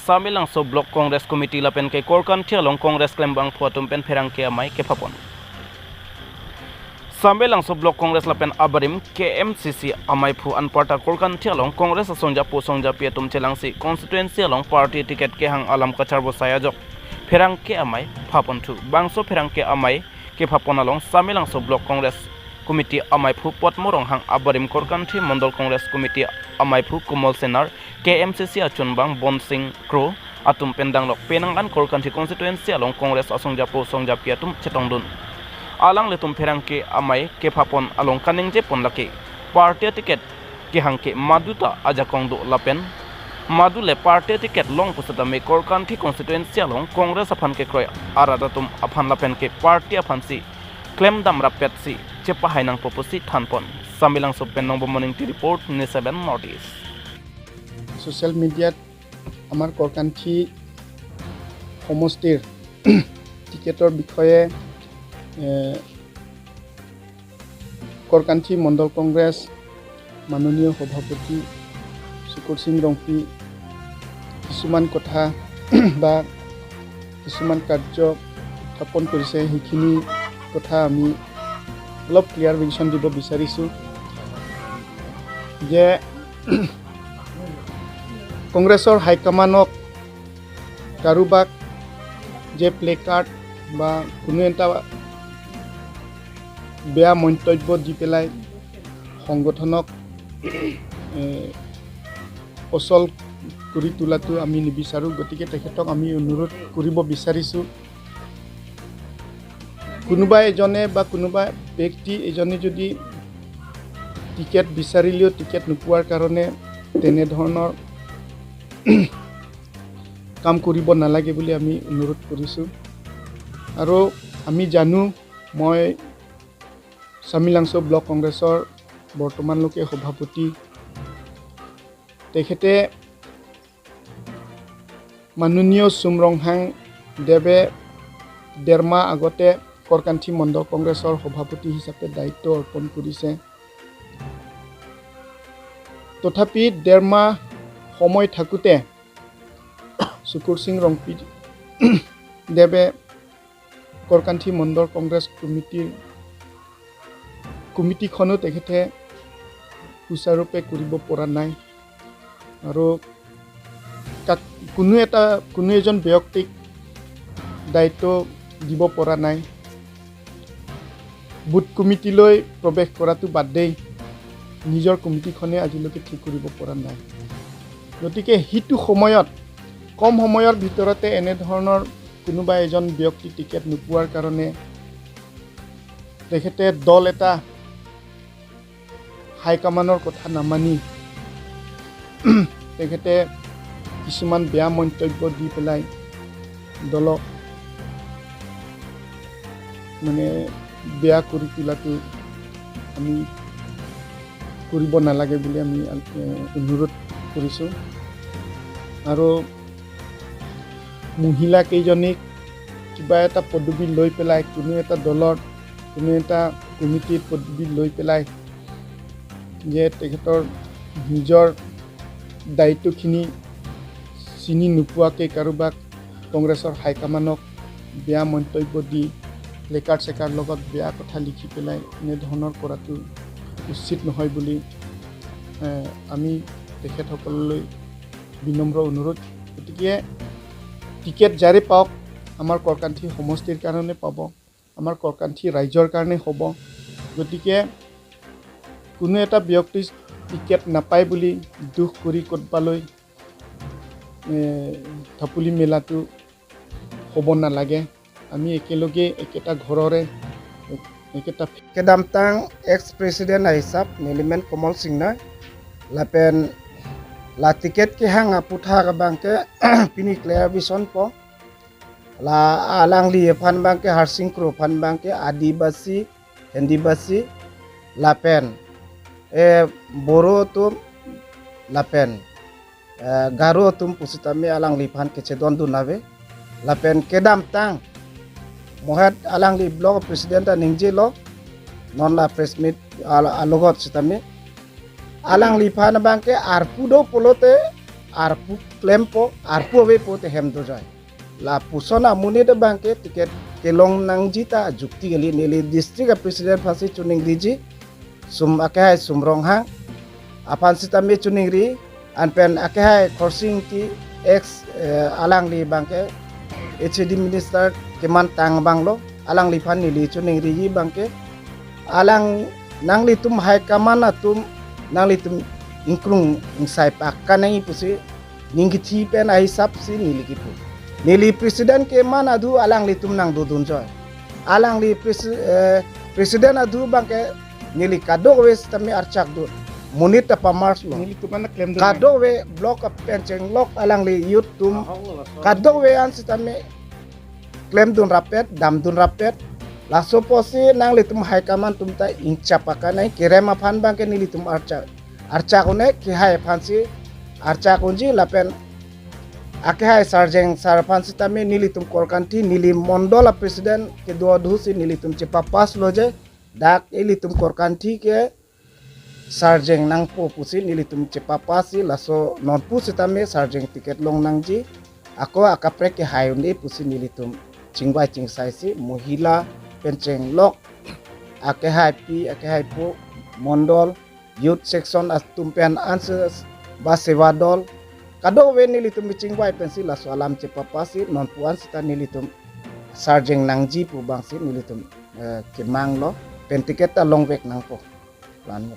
Samilang so Block Congress Committee lapen ke Korkan Tialong Congress Klembang Phuatum pen Pherang ke amai ke Phapon. Samilang so Block Congress lapen Abarim KMCC amai phu anparta Korkan Tialong Congress Sonja Posongja Piatum Chelangsi constituency along party ticket ke hang alam kacharbo sayajok Pherang ke amai Phapon thu bangso Pherang ke amai ke Phapon along Samilang so Block Congress Committee amai phu potmorong hang Abarim Korkan Thi Mondol Congress Committee amai phu Kumol Senar KMCC achunbang Bonsing Kro atum pendang lok penangan Korkan Thi constituency along Congress Asongja Posongja Piatum Chetongdun alang letum Pherang ke amai ke Phapon along kaning je pon laki party ticket ke hang ke maduta ajakong do lapen madule party ticket long pusata me Korkan Thi constituency along Congress aphan ke kroy aradatum aphan lapen ke party aphan si claim dam rapet si chepa hainang popusi thanpon Samilang so penong morning ti report ni 7 notice social media আমার Korkan Thi সমষ্টিৰ টিকেটৰ বিষয়ে Korkan Thi মণ্ডল কংগ্ৰেছ মাননীয় সভাপতি শুকুৰ সিং ৰংপি কিছুমান কথা বা কিছুমান কাৰ্য উত্থাপন কৰিছে সেইখিনি কথা আমি অলপ ক্লিয়াৰিফিকেশ্যন দিব বিচাৰিছোঁ যে কংগ্ৰেছৰ হাইকমাণ্ডক কাৰোবাক যে প্লে কাৰ্ড বা কোনো এটা বেয়া মন্তব্য দি পেলাই সংগঠনক অচল কৰি তোলাটো আমি নিবিচাৰোঁ গতিকে তেখেতক আমি অনুৰোধ কৰিব বিচাৰিছোঁ কোনোবা এজনে বা কোনোবা ব্যক্তি এজনে যদি টিকেট বিচাৰিলেও টিকেট নোপোৱাৰ কাৰণে তেনেধৰণৰ কাম কৰিব নালাগে বুলি আমি অনুৰোধ কৰিছোঁ আৰু আমি জানো মই Samilang ব্লক কংগ্ৰেছৰ বৰ্তমানলৈকে সভাপতি তেখেতে মাননীয় চুমৰংহাং দেৱে ডেৰমাহ আগতে Korkan Thi মণ্ডল কংগ্ৰেছৰ সভাপতি হিচাপে দায়িত্ব অৰ্পণ কৰিছে তথাপি ডেৰমাহ সময় থাকোঁতে শুকুৰ সিং ৰংপি দেৱে Korkan Thi মণ্ডল কংগ্ৰেছ কমিটিখনো তেখেতে সুচাৰুৰূপে কৰিব পৰা নাই আৰু কোনো এজন ব্যক্তিক দায়িত্ব দিব পৰা নাই বুথ কমিটিলৈ প্ৰৱেশ কৰাটো বাদেই নিজৰ কমিটিখনে আজিলৈকে ঠিক কৰিব পৰা নাই গতিকে হিটো সময়ত কম সময়ৰ ভিতৰতে এনে ধৰণৰ কোনোবা এজন ব্যক্তি টিকেট নোপোৱাৰ কাৰণে তেখেতে দল এটা হাইকমাণ্ডৰ কথা নামানি তেখেতে কিছুমান বেয়া মন্তব্য দি পেলাই দলক মানে বেয়া কৰি তোলাটো আমি কৰিব নালাগে বুলি আমি অনুৰোধ কৰিছোঁ আৰু মহিলা কেইজনীক কিবা এটা পদবী লৈ পেলাই কোনো এটা দলৰ কোনো এটা কমিটিৰ পদবী লৈ পেলাই যে তেখেতৰ নিজৰ দায়িত্বখিনি চিনি নোপোৱাকৈ কাৰোবাক কংগ্ৰেছৰ হাইকমাণ্ডক বেয়া মন্তব্য দি প্লেকাৰ্ড চেকাৰ লগত বেয়া কথা লিখি পেলাই এনেধৰণৰ কৰাটো উচিত নহয় বুলি আমি তেখেতসকললৈ বিনম্ৰ অনুৰোধ গতিকে টিকেট যাৰে পাওক আমাৰ Korkan Thi সমষ্টিৰ কাৰণে পাব আমাৰ Korkan Thi ৰাইজৰ কাৰণে হ'ব গতিকে কোনো এটা ব্যক্তি টিকেট নাপায় বুলি দুখ কৰি ক'ৰবালৈ থাপুলি মেলাটো হ'ব নালাগে আমি একেলগে একেটা ঘৰৰে একেটা Kedamtang ex-president Aisap Nilimen Komol Singna lapen la tiket ke hanga putha ka bangke pini clear vision po la alang li phan bangke harsing kro phan bangke adibasi hendibasi lapen boro tum lapen garo tum pusitami alang li phan ke chedon dunabe lapen kedamtang mohat alang li blog president ningje lo non la press meet alogot sitami alang li phan bangke arpudo polote arpu claim po arpu we po te hem do jai la pusona muni de banke tiket kelong nang jita jukti gali nili district president phasi chuning riji sum akai sumrong hang apan sitame chuning ri anpen akai crossing ki ex alang li banke HD minister keman tang banglo alang li phan nili chuning ri banke alang nang li tum hai kamana tum nang li tum ingkrung insai pakkanai pusi ningki pen ai sap si nili kipu nili presiden ke man adu alang li tum nang dudun joy alang li presiden adu bangke nili kado wes tami archak du munit apa mars lo nili tumana claim do kado we block up penceng lock alang li yut tum kado we an sitame claim dun rapet dam dun rapet la soposi nang li tum hai kaman tum ta incha pakanai kirema phan bangke nili tum archa kone ki hai phansi archa kunji lapen ake hai sarjeng sarpansi tame nili tum korkanti nili mondola presiden ke dua dhusi nili tum cepa pas loje dak nili tum korkanti ke sarjeng nang po pusi nili tum cepa pasi laso non pusi tame sarjeng tiket long nangji ako akapre ke hai undi pusi nili tum cingbai cingsai si mohila penceng lok ake hai pi ake hai po mondol youth section as tumpian answers basewa dol kado we nilitum cingbai pensi la soalam cepa pasi non puan sita nilitum sarjeng nangji pu bangsi nilitum kemang lo pen tiket ta long vek nang po plan